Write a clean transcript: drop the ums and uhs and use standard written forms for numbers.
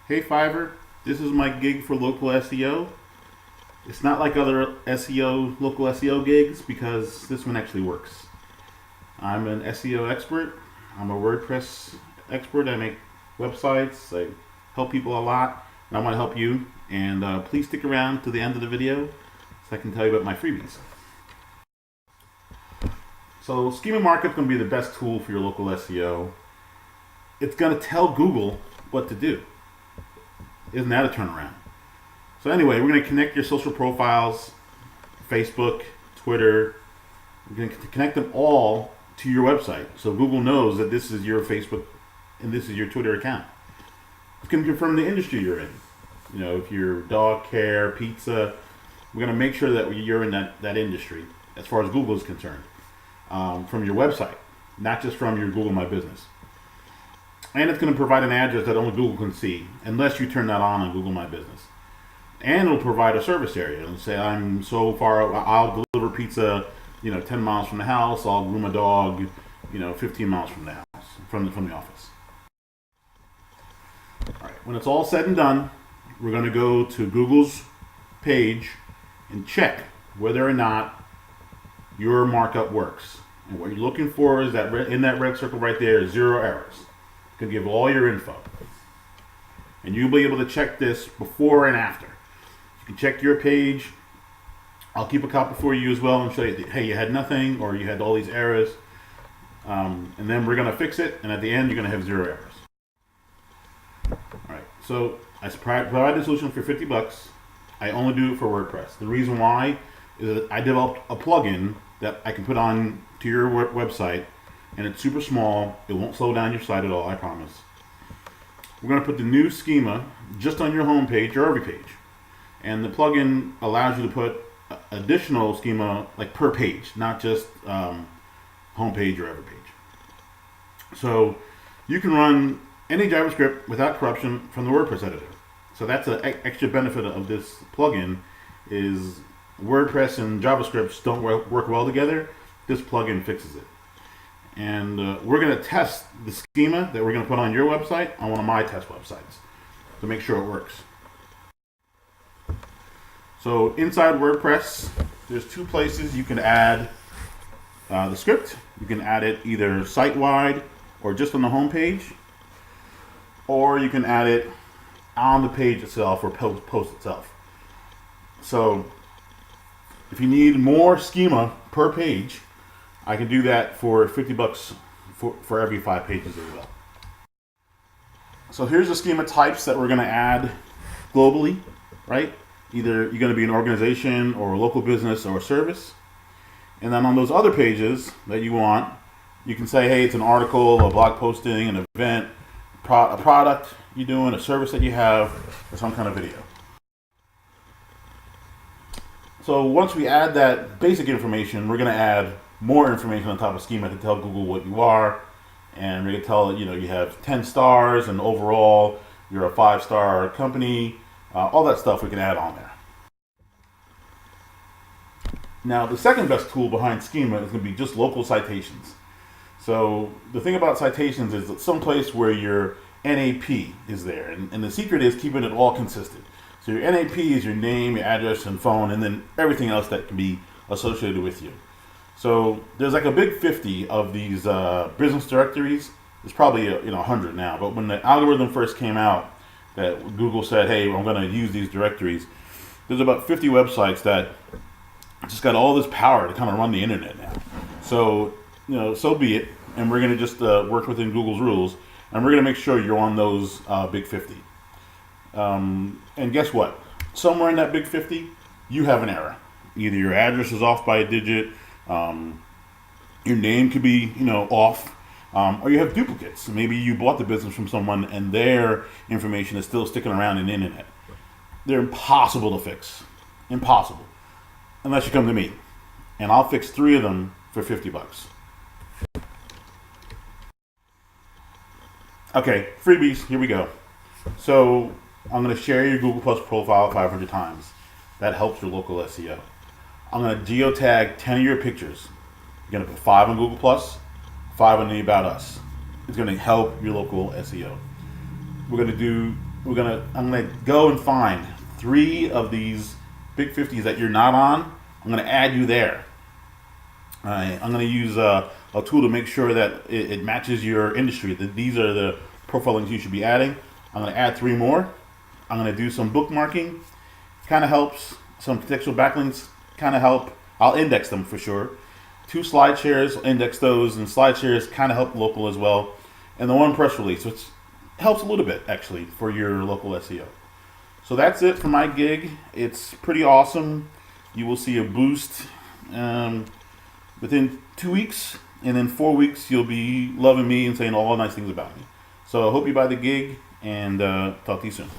Hey Fiverr, this is my gig for local SEO. It's not like other local SEO gigs because this one actually works. I'm an SEO expert. I'm a WordPress expert. I make websites. I help people a lot. And I want to help you. And please stick around to the end of the video so I can tell you about my freebies. So Schema Markup is going to be the best tool for your local SEO. It's going to tell Google what to do. Isn't that a turnaround? So anyway, we're going to connect your social profiles, Facebook, Twitter. We're going to connect them all to your website so Google knows that this is your Facebook and this is your Twitter account. It's going to confirm the industry you're in. You know, if you're dog care, pizza, we're going to make sure that you're in that industry as far as Google is concerned from your website, not just from your Google My Business. And it's going to provide an address that only Google can see, unless you turn that on Google My Business. And it'll provide a service area. It'll say, I'm so far, I'll deliver pizza, 10 miles from the house. I'll groom a dog, 15 miles from the house, from the office. All right. When it's all said and done, we're going to go to Google's page and check whether or not your markup works. And what you're looking for is that in that red circle right there is 0 errors. Can give all your info, and you'll be able to check this before and after. You can check your page. I'll keep a copy for you as well and show you that, hey, you had nothing or you had all these errors, and then we're going to fix it, and at the end you're going to have 0 errors. All right, so I provide the solution for $50. I only do it for WordPress. The reason why is that I developed a plugin that I can put on to your website, and it's super small. It won't slow down your site at all, I promise. We're going to put the new schema just on your home page or every page. And the plugin allows you to put additional schema like per page, not just home page or every page. So you can run any JavaScript without corruption from the WordPress editor. So that's an extra benefit of this plugin is WordPress and JavaScript don't work well together. This plugin fixes it. And we're going to test the schema that we're going to put on your website on one of my test websites to make sure it works. So inside WordPress, there's 2 places you can add the script. You can add it either site-wide or just on the home page, or you can add it on the page itself or post itself. So if you need more schema per page, I can do that for $50 for every 5 pages as well. So here's the schema types that we're going to add globally, right? Either you're going to be an organization or a local business or a service. And then on those other pages that you want, you can say, hey, it's an article, a blog posting, an event, a product you're doing, a service that you have, or some kind of video. So once we add that basic information, we're going to add more information on top of schema to tell Google what you are, and we're going to tell it, you have 10 stars and overall you're a 5-star company, all that stuff we can add on there. Now the second best tool behind schema is going to be just local citations. So the thing about citations is that someplace where your NAP is there, and the secret is keeping it all consistent. So your NAP is your name, your address, and phone, and then everything else that can be associated with you. So there's like a big 50 of these business directories. There's probably 100 now. But when the algorithm first came out, that Google said, "Hey, I'm going to use these directories," there's about 50 websites that just got all this power to kind of run the internet now. So so be it. And we're going to just work within Google's rules, and we're going to make sure you're on those big 50. And guess what? Somewhere in that big 50, you have an error. Either your address is off by a digit. Your name could be, off, or you have duplicates. Maybe you bought the business from someone and their information is still sticking around in the internet. They're impossible to fix. Impossible. Unless you come to me. And I'll fix 3 of them for $50. Okay, freebies, here we go. So I'm going to share your Google Plus profile 500 times. That helps your local SEO. I'm going to geotag 10 of your pictures. You're going to put 5 on Google Plus, 5 on the About Us. It's going to help your local SEO. We're going to do I'm gonna go and find 3 of these big 50s that you're not on. I'm gonna add you there. I'm gonna use a tool to make sure that it matches your industry. That these are the profile links you should be adding. I'm gonna add 3 more. I'm gonna do some bookmarking. Kind of helps. Some contextual backlinks kind of help. I'll index them for sure. 2 slide shares, index those, and slide shares kind of help local as well. And the 1 press release, which helps a little bit actually for your local SEO. So that's it for my gig. It's pretty awesome. You will see a boost within 2 weeks, and in 4 weeks you'll be loving me and saying all nice things about me. So I hope you buy the gig, and talk to you soon.